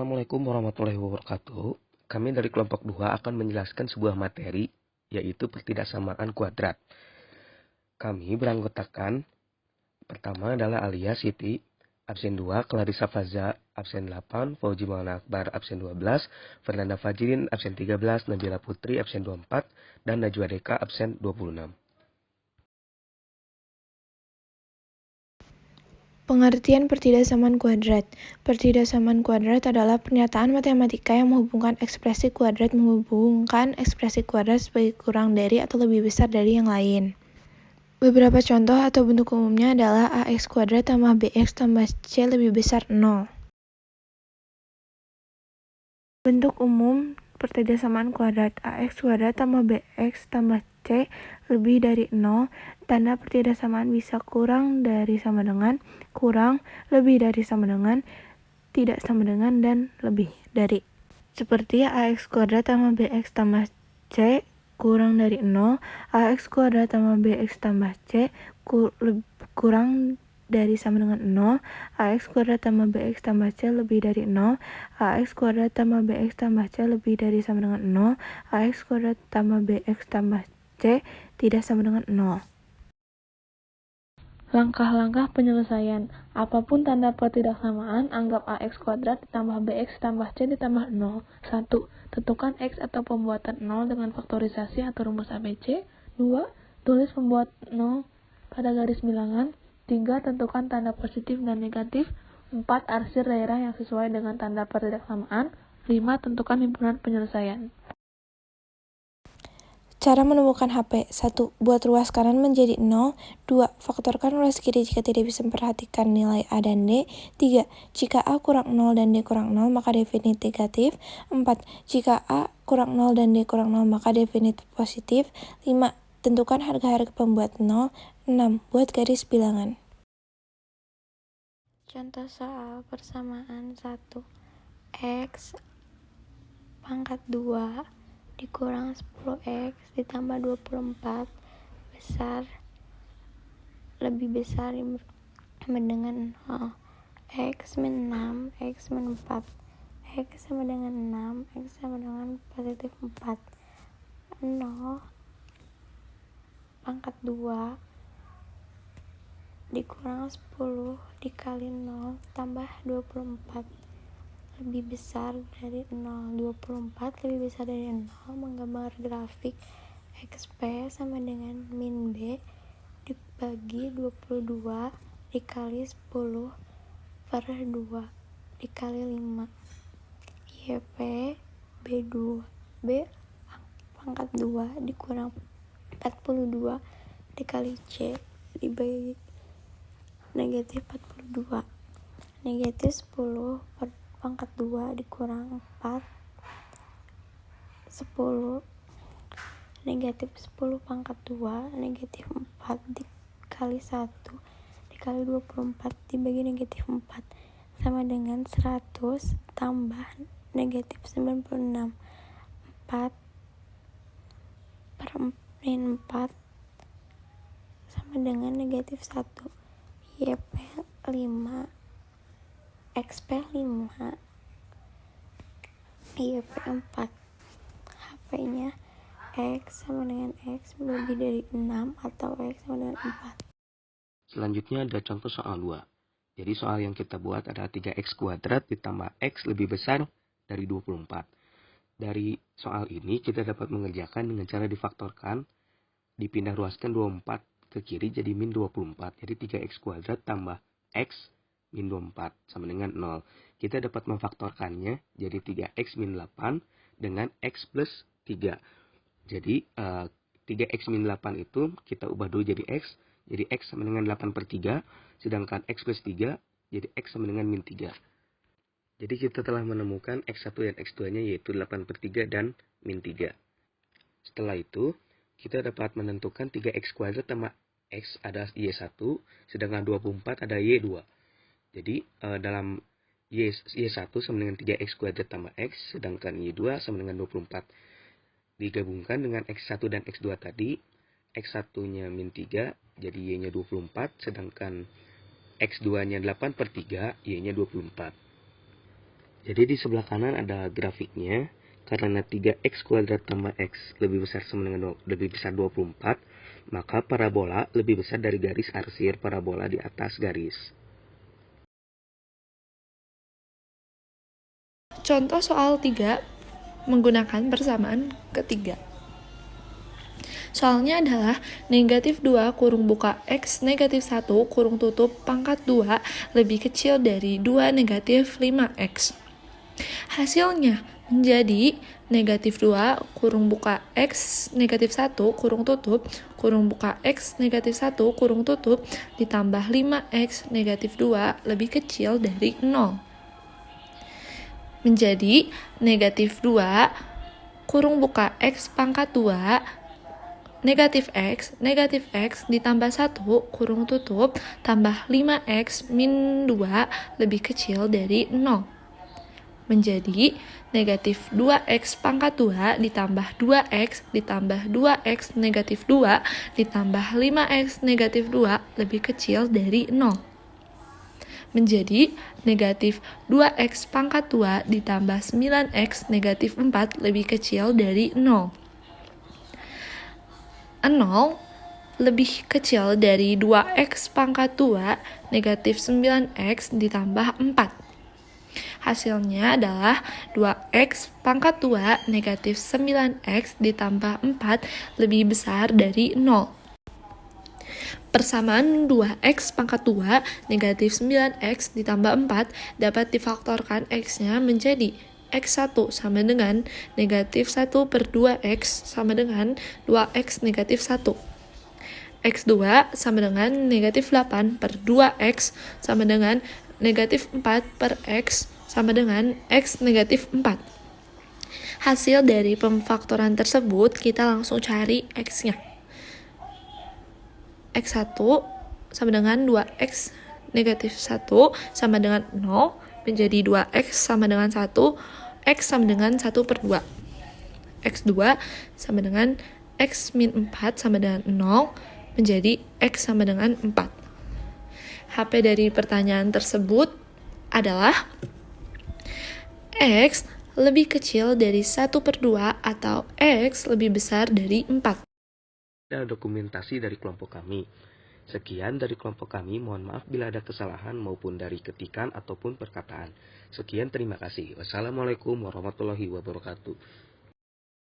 Assalamualaikum warahmatullahi wabarakatuh. Kami dari kelompok 2 akan menjelaskan sebuah materi, yaitu pertidaksamaan kuadrat. Kami beranggotakan, pertama adalah Alia Siti, absen 2, Clarissa Faza, absen 8, Fauzi Maulana Akbar, absen 12, Fernanda Fajrin, absen 13, Nabila Putri, absen 24, dan Najwa Deka, absen 26. Pengertian pertidaksamaan kuadrat. Pertidaksamaan kuadrat adalah pernyataan matematika yang menghubungkan ekspresi kuadrat sebagai kurang dari atau lebih besar dari yang lain. Beberapa contoh atau bentuk umumnya adalah ax kuadrat tambah bx tambah c lebih besar 0. Bentuk umum pertidaksamaan kuadrat ax kuadrat tambah bx tambah c lebih dari 0. Tanda pertidaksamaan bisa kurang dari sama dengan, kurang, lebih dari sama dengan, tidak sama dengan, dan lebih dari. Seperti ax kuadrat tambah bx tambah c kurang dari 0, ax kuadrat tambah bx tambah c kurang dari sama dengan 0, ax kuadrat tambah bx tambah c lebih dari 0, ax kuadrat tambah bx tambah c lebih dari sama dengan 0, ax kuadrat tambah bx tambah c tidak sama dengan 0. Langkah-langkah penyelesaian. Apapun tanda pertidaksamaan, anggap ax kuadrat ditambah bx ditambah c ditambah 0. 1. Tentukan x atau pembuatan 0 dengan faktorisasi atau rumus ABC. 2. Tulis pembuat 0 pada garis bilangan. 3. Tentukan tanda positif dan negatif. 4. Arsir daerah yang sesuai dengan tanda pertidaksamaan. 5. Tentukan himpunan penyelesaian. Cara menemukan HP. 1. Buat ruas kanan menjadi 0. 2. Faktorkan ruas kiri jika tidak bisa memperhatikan nilai A dan D. 3. Jika A kurang 0 dan D kurang 0, maka definit negatif. 4. Jika A kurang 0 dan D kurang 0, maka definit positif. 5. Tentukan harga-harga pembuat 0. 6. Buat garis bilangan. Contoh soal persamaan 1. X pangkat 2 dikurang 10x ditambah 24 lebih besar sama dengan 0. X min 6, X min 4. X sama dengan 6, X sama dengan positif 4. 0 pangkat 2 dikurang 10 dikali 0 tambah 24 lebih besar dari 0. 24 lebih besar dari 0 menggambar grafik XP sama dengan min B dibagi 22 dikali 10 per 2 dikali 5. YP B2 B pangkat 2 dikurang 42 dikali C dibagi negatif 42. Negatif 10 per pangkat 2 dikurang 4 10. Negatif 10 pangkat 2 negatif 4 dikali 1 dikali 24 dibagi negatif 4 sama dengan 100 tambah negatif 96. 4 per min 4 sama dengan negatif 1. YP 5 XP 5 YP 4. HP-nya X sama dengan X lebih dari 6 atau X sama dengan 4. Selanjutnya ada contoh soal 2. Jadi soal yang kita buat adalah 3x kuadrat ditambah x lebih besar dari 24. Dari soal ini kita dapat mengerjakan dengan cara difaktorkan, dipindah ruaskan 24 ke kiri jadi min 24. Jadi 3x kuadrat tambah x min 24 sama dengan 0. Kita dapat memfaktorkannya jadi 3x min 8 dengan x plus 3. Jadi 3x min 8 itu kita ubah dulu jadi x. Jadi x sama dengan 8 per 3. Sedangkan x plus 3 jadi x sama dengan min 3. Jadi kita telah menemukan x1 dan x2-nya yaitu 8 per 3 dan min 3. Setelah itu kita dapat menentukan 3x kuadrat tambah x ada y1. Sedangkan 24 ada y2. Jadi dalam y1 sama dengan 3x kuadrat tambah x. Sedangkan y2 sama dengan 24. Digabungkan dengan x1 dan x2 tadi, x1-nya min 3, jadi y-nya 24, sedangkan x2-nya 8 per 3, y-nya 24. Jadi di sebelah kanan ada grafiknya. Karena 3x kuadrat tambah x lebih besar sama dengan lebih besar 24, maka parabola lebih besar dari garis arsir parabola di atas garis. Contoh soal 3 menggunakan persamaan ketiga. Soalnya adalah negatif 2 kurung buka x negatif 1 kurung tutup pangkat 2 lebih kecil dari 2 negatif 5x. Hasilnya menjadi negatif 2 kurung buka x negatif 1 kurung tutup kurung buka x negatif 1 kurung tutup ditambah 5x negatif 2 lebih kecil dari 0. Menjadi negatif 2 kurung buka x pangkat 2 negatif x ditambah 1 kurung tutup tambah 5x min 2 lebih kecil dari 0. Menjadi negatif 2x pangkat 2 ditambah 2x ditambah 2x negatif 2 ditambah 5x negatif 2 lebih kecil dari 0. Menjadi negatif 2x pangkat 2 ditambah 9x negatif 4 lebih kecil dari 0. 0 lebih kecil dari 2x pangkat 2 negatif 9x ditambah 4. Hasilnya adalah 2x pangkat 2 negatif 9x ditambah 4 lebih besar dari 0. Persamaan 2x pangkat 2 negatif 9x ditambah 4 dapat difaktorkan x-nya menjadi x1 sama dengan negatif 1 per 2x sama dengan 2x negatif 1. x2 sama dengan negatif 8 per 2x sama dengan negatif 4 per x sama dengan x negatif 4. Hasil dari pemfaktoran tersebut kita langsung cari x-nya. x1 sama dengan 2x negatif 1 sama dengan 0 menjadi 2x sama dengan 1, x sama dengan 1 per 2. x2 sama dengan x min 4 sama dengan 0 menjadi x sama dengan 4. HP dari pertanyaan tersebut adalah x lebih kecil dari 1 per 2 atau x lebih besar dari 4. Ada dokumentasi dari kelompok kami. Sekian dari kelompok kami, mohon maaf bila ada kesalahan maupun dari ketikan ataupun perkataan. Sekian, terima kasih. Wassalamualaikum warahmatullahi wabarakatuh.